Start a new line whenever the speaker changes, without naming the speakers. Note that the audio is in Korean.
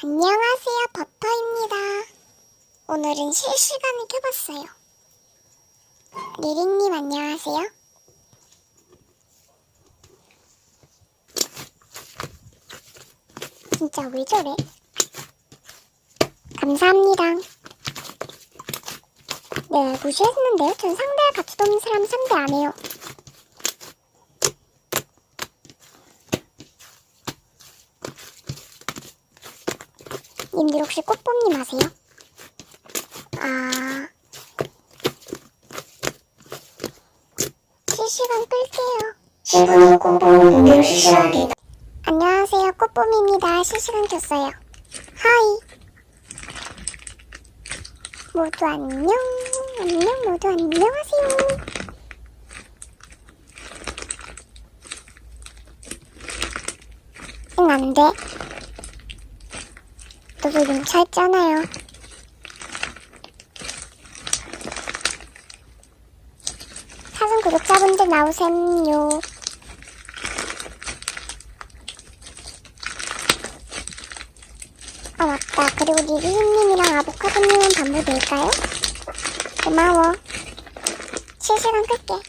안녕하세요, 버터입니다. 오늘은 실시간을 켜봤어요. 리링님 안녕하세요. 진짜 왜 저래? 감사합니다. 네, 무시했는데요? 전 상대할 가치도 없는 사람 상대 안 해요. 님들 혹시 꽃봄님 아세요? 실시간 끌게요.
10분은 꽃보는 공개를 실시하기.
안녕하세요, 꽃봄입니다. 실시간 켰어요. 하이. 모두 안녕. 안녕, 모두 안녕하세요. 응, 안 돼. 너도 뭉쳐있잖아요. 사전 구독자분들 나오셈요. 아 맞다. 그리고 리리님이랑 아보카도님은 반부 될까요? 고마워. 실시간 끌게.